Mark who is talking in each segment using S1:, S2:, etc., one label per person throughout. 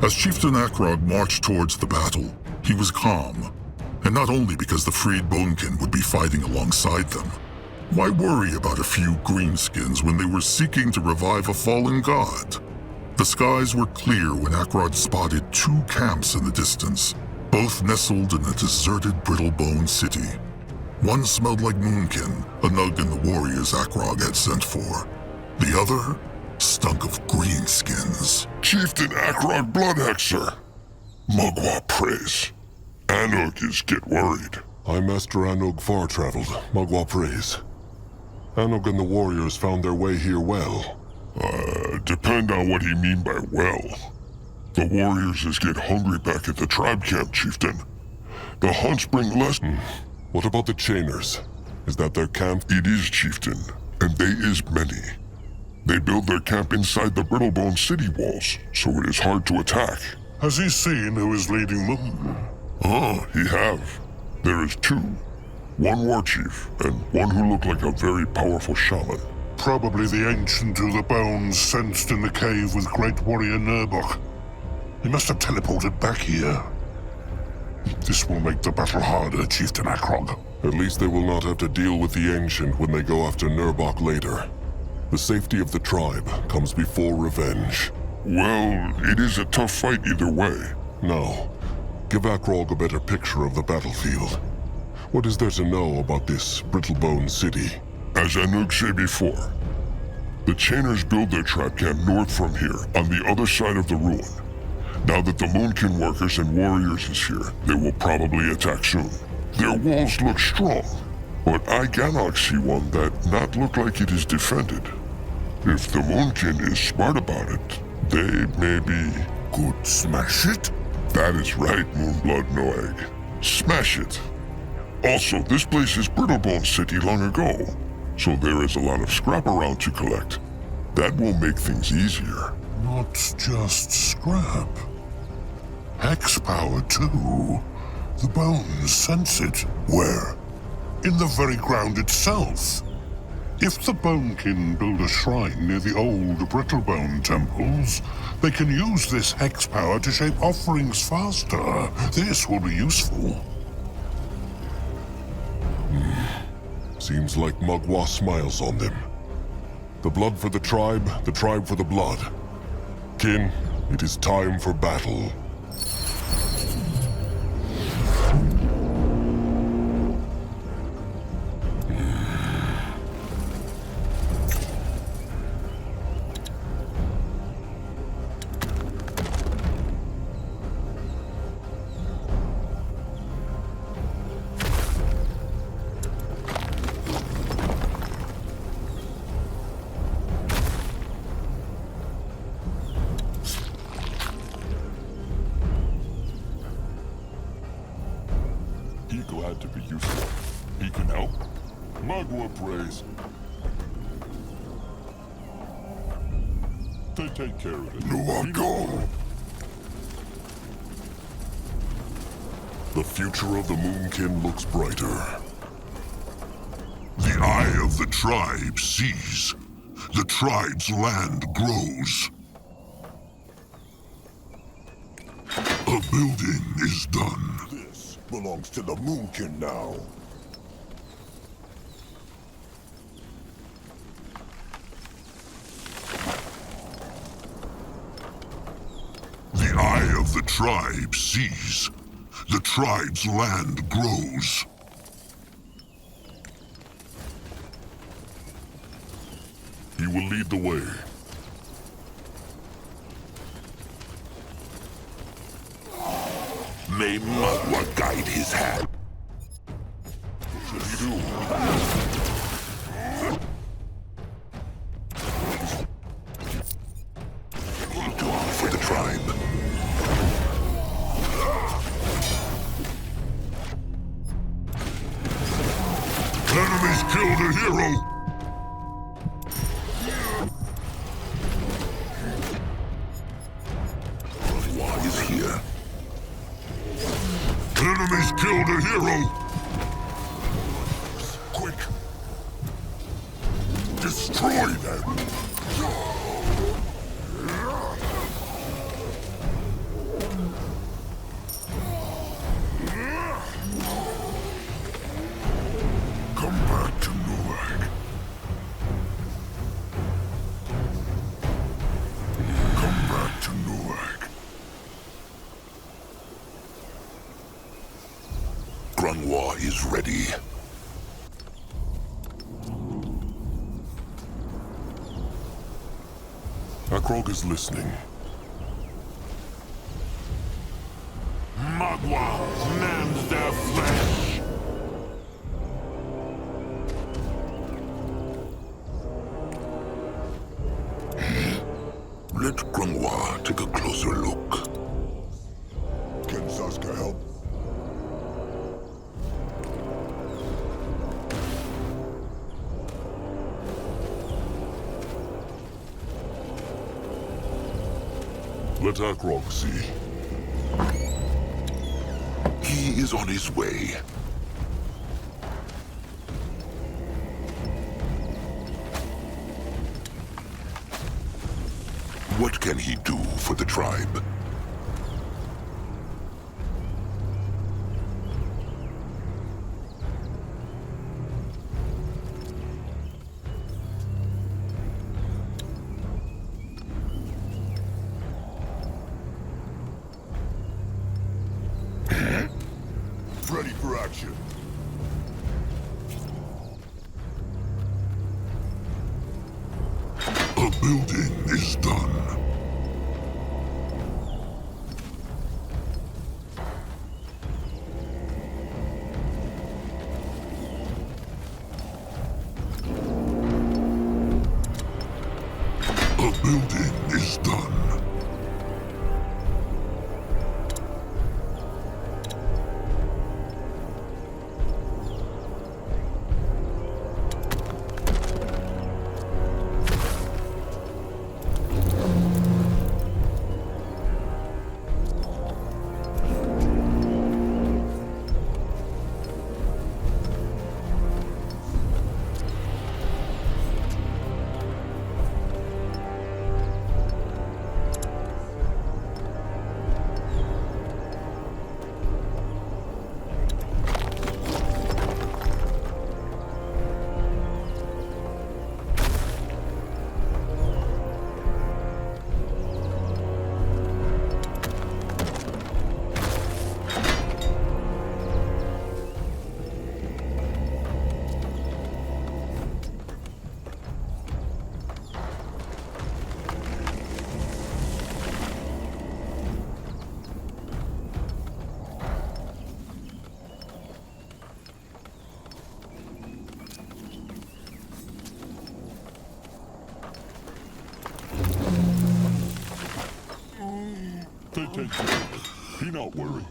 S1: As Chieftain Akrog marched towards the battle, he was calm, and not only because the freed Bonekin would be fighting alongside them. Why worry about a few greenskins when they were seeking to revive a fallen god? The skies were clear when Akrog spotted two camps in the distance, both nestled in a deserted Brittlebone city. One smelled like Moonkin, a nug in the warriors Akrog had sent for. The other stunk of greenskins.
S2: Chieftain Akrog Bloodhexer. Mugwa praise. Anug is get worried.
S3: I'm Master Anug far-traveled, Mugwa praise. Anug and the warriors found their way here well.
S2: Depend on what he mean by well. The warriors is get hungry back at the tribe camp, Chieftain. The hunts bring less...
S3: What about the chainers? Is that their camp?
S2: It is, Chieftain, and they is many. They build their camp inside the Brittlebone city walls, so it is hard to attack.
S4: Has he seen who is leading them?
S2: He have. There is two. One war chief, and one who looked like a very powerful shaman.
S4: Probably the ancient who the bones sensed in the cave with great warrior Nurbok. He must have teleported back here. This will make the battle harder, Chieftain Akrog.
S3: At least they will not have to deal with the Ancient when they go after Nurbok later. The safety of the tribe comes before revenge.
S2: Well, it is a tough fight either way.
S3: Now, give Akrog a better picture of the battlefield. What is there to know about this Brittlebone city?
S2: As Anug said before, the Chainers build their trap camp north from here, on the other side of the ruin. Now that the Moonkin workers and warriors is here, they will probably attack soon. Their walls look strong, but I cannot see one that not look like it is defended. If the Moonkin is smart about it, they may be...
S4: Could smash it?
S2: That is right, Moonblood No Egg. Smash it. Also, this place is Brittlebone City long ago, so there is a lot of scrap around to collect. That will make things easier.
S4: Not just scrap. Hex power, too. The bones sense it. Where? In the very ground itself. If the Bonekin build a shrine near the old Brittlebone temples, they can use this hex power to shape offerings faster. This will be useful.
S3: Seems like Mugwa smiles on them. The blood for the tribe for the blood. Kin, it is time for battle.
S2: Glad to be useful. He can help. Mugwa praise. They take care of it.
S4: Nuago!
S3: The future of the Moonkin looks brighter.
S4: The eye of the tribe sees. The tribe's land grows. A building is done.
S2: Belongs to the Moonkin now.
S4: The eye of the tribe sees. The tribe's land grows.
S3: He will lead the way.
S4: May Mugwa guide his hand.
S3: What should he do?
S4: Go on for the tribe. Enemies killed a hero. Mugwa is here. Enemies killed a hero! Quick! Destroy them! is ready.
S3: Akrog is listening.
S4: Magua mends their flesh. Let Grungwa take a closer look.
S3: Can Zaska help? Let Akrog see.
S4: He is on his way. What can he do for the tribe?
S3: Ready for action.
S4: A building is done. A building is done.
S3: Take care. Be not worried.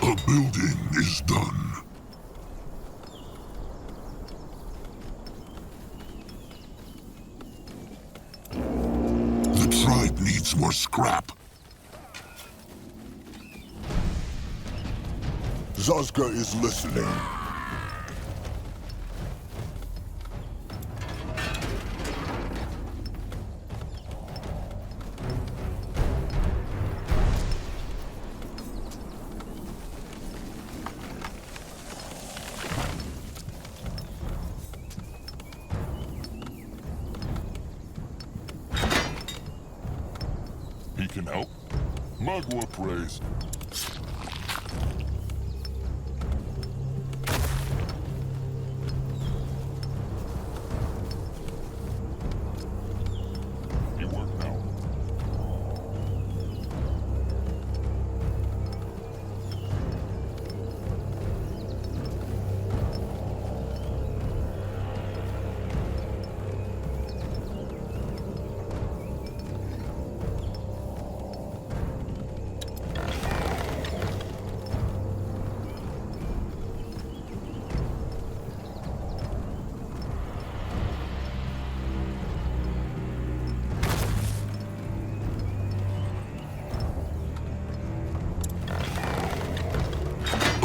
S4: A building is done. The tribe needs more scrap.
S3: Zazka is listening. He can help. Magua prays. You work now.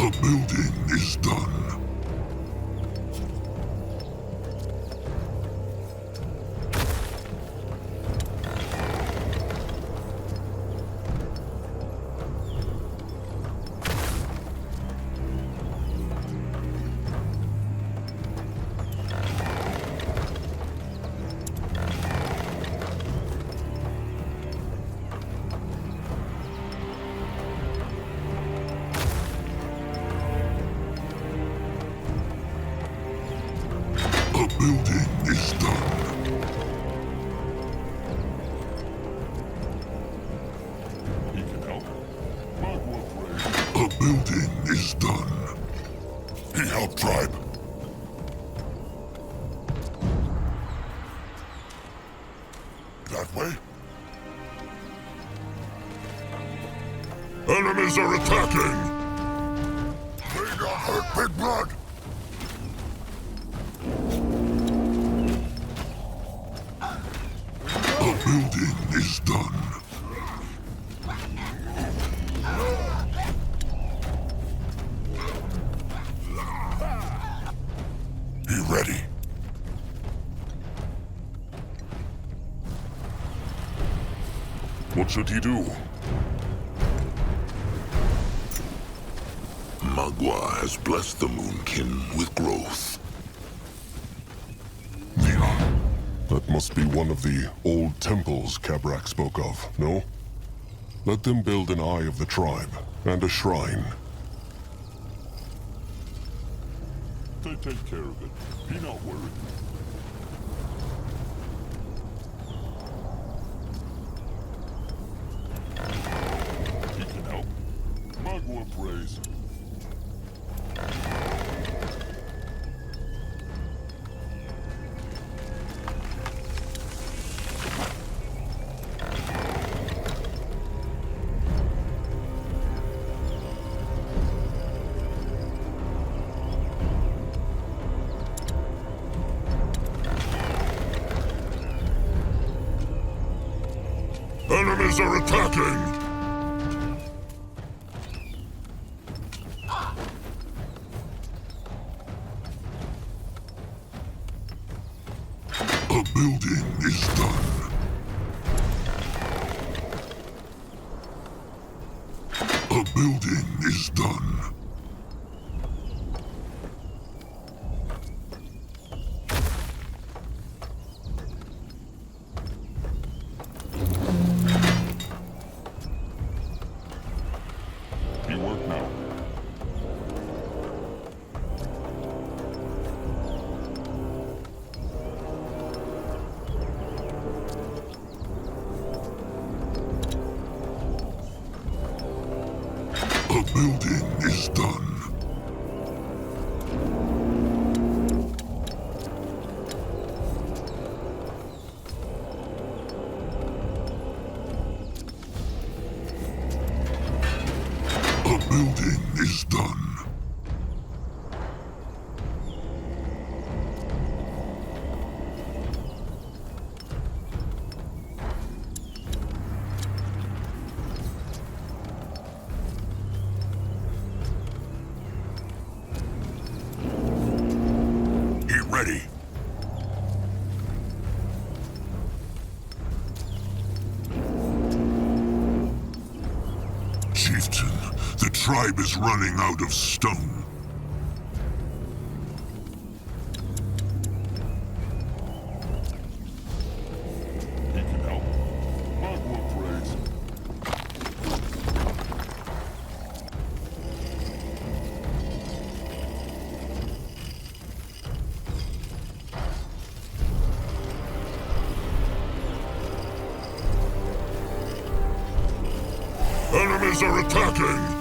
S4: The building is done. The building is done.
S2: He can help. Magua prays.
S4: The building is done.
S2: He helped, tribe. That way?
S1: Enemies are attacking!
S2: They got hurt, Big Blood!
S4: The building is done.
S2: He ready.
S3: What should he do?
S1: Magua has blessed the Moonkin with growth.
S3: That must be one of the old temples Kabrak spoke of, no? Let them build an eye of the tribe and a shrine.
S2: They take care of it. Be not worried. He can help. Magua prays.
S1: Enemies are attacking!
S4: The building is done. The building is done.
S2: He work now.
S4: The building is done. The building is done.
S1: He ready.
S4: Chieftain, the tribe is running out of stone.
S2: He can help. Magua prays.
S1: Enemies are attacking!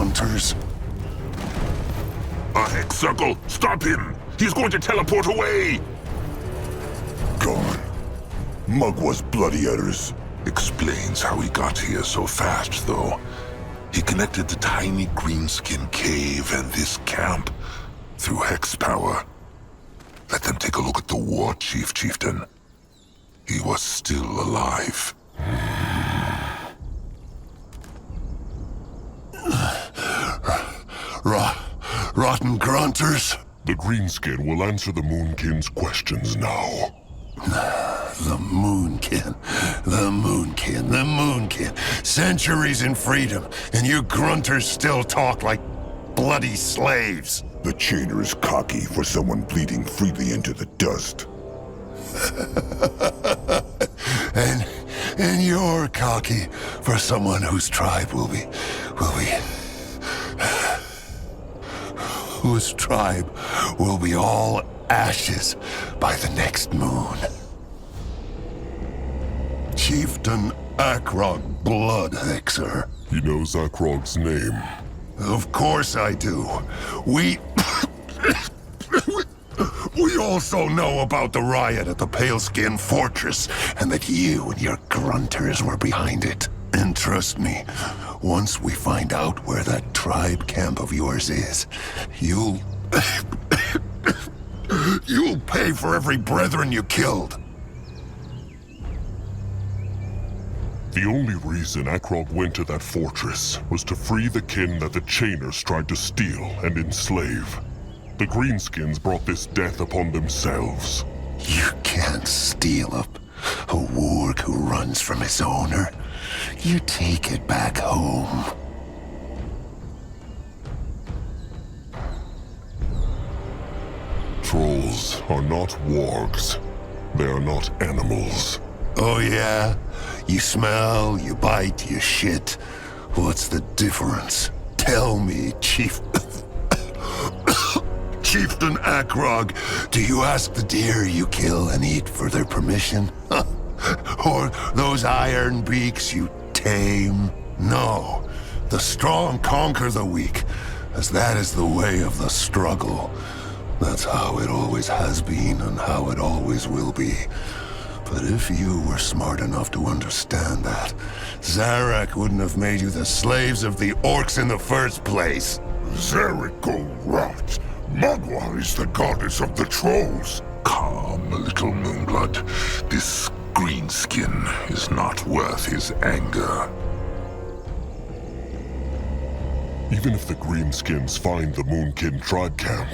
S4: hunters?
S1: A hex circle! Stop him! He's going to teleport away!
S4: Gone. Mugwa's bloody udders.
S1: Explains how he got here so fast, though. He connected the tiny greenskin cave and this camp through hex power. Let them take a look at the war chief, chieftain. He was still alive.
S4: Rotten grunters?
S3: The Greenskin will answer the Moonkin's questions now.
S4: The Moonkin. The Moonkin. The Moonkin. Centuries in freedom, and you grunters still talk like bloody slaves.
S5: The chainer is cocky for someone bleeding freely into the dust.
S4: And you're cocky for someone whose tribe whose tribe will be all ashes by the next moon. Chieftain Akrog Blood Hexer.
S3: He knows Akrog's name.
S4: Of course I do. We also know about the riot at the Paleskin Fortress, and that you and your grunters were behind it. And trust me, once we find out where that tribe camp of yours is, you'll pay for every brethren you killed.
S3: The only reason Akrog went to that fortress was to free the kin that the Chainers tried to steal and enslave. The Greenskins brought this death upon themselves.
S4: You can't steal a warg who runs from his owner. You take it back home.
S3: Trolls are not wargs. They are not animals.
S4: Oh yeah? You smell, you bite, you shit. What's the difference? Tell me, Chieftain Akrog, do you ask the deer you kill and eat for their permission? Or those iron beaks you tame? No. The strong conquer the weak, as that is the way of the struggle. That's how it always has been and how it always will be. But if you were smart enough to understand that, Zarak wouldn't have made you the slaves of the orcs in the first place.
S5: Zarak go rot. Mugwa is the goddess of the trolls.
S1: Calm, little Moonblood. This greenskin is not worth his anger.
S3: Even if the Greenskins find the Moonkin tribe camp,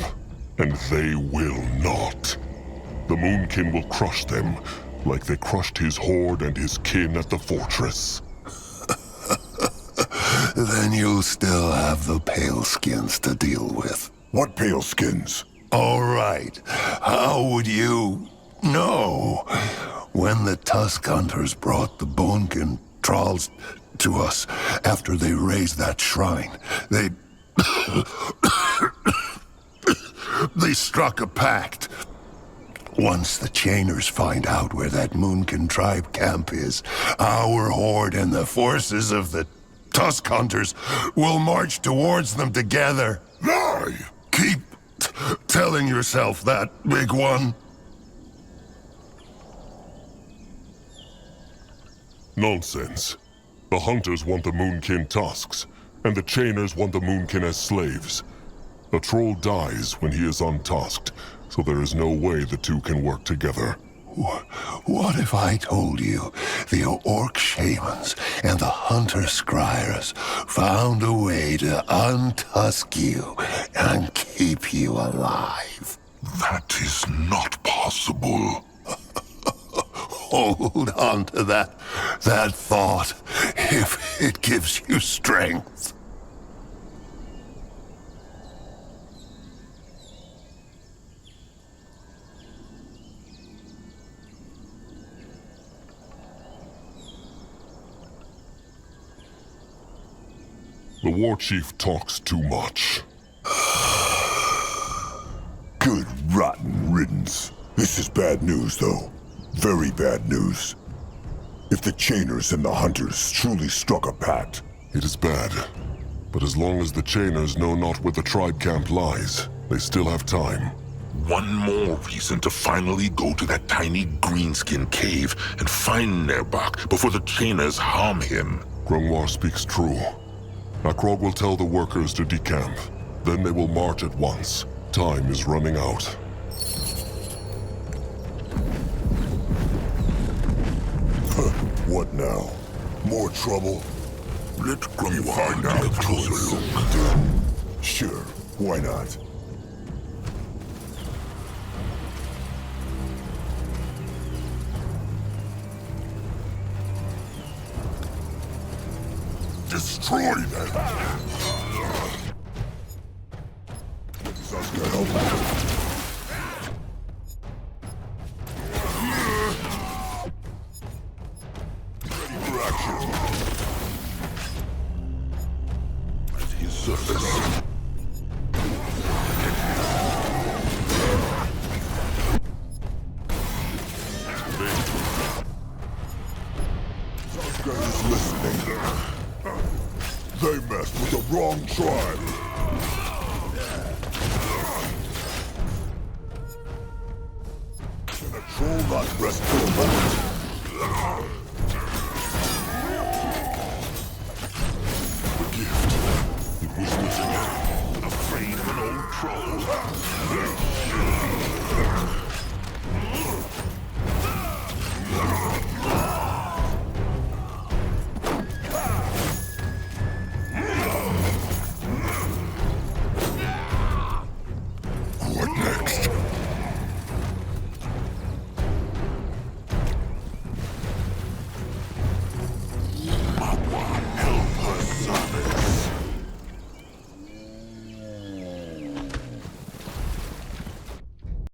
S3: and they will not, the Moonkin will crush them like they crushed his horde and his kin at the fortress.
S4: Then you'll still have the Paleskins to deal with.
S5: What paleskins?
S4: All right. How would you know? When the Tusk Hunters brought the Bonekin trolls to us after they raised that shrine, they struck a pact. Once the Chainers find out where that Moonkin tribe camp is, our horde and the forces of the Tusk Hunters will march towards them together.
S5: Lie!
S4: Keep telling yourself that, big one.
S3: Nonsense. The Hunters want the Moonkin tusks, and the Chainers want the Moonkin as slaves. A troll dies when he is untusked, so there is no way the two can work together.
S4: What if I told you the orc shamans and the hunter scryers found a way to untusk you and keep you alive?
S1: That is not possible.
S4: Hold on to that thought, if it gives you strength.
S3: The war chief talks too much.
S5: Good rotten riddance. This is bad news, though. Very bad news. If the Chainers and the Hunters truly struck a pact...
S3: It is bad, But as long as the chainers know not where the tribe camp lies, they still have time.
S4: One more reason to finally go to that tiny greenskin cave and find Nerbach before the chainers harm him.
S3: Grimoire speaks true. Akrog will tell the workers to decamp. Then they will march at once. Time is running out.
S5: What now? More trouble?
S4: Let Grimoire take a closer look.
S5: Sure, why not? Destroy them! Sasuke, help me. Ready for action.
S4: At his service.
S5: Sasuke is listening. They messed with the wrong tribe. Can a troll not rest for a moment? The gift. It was missing it. Afraid of an old troll.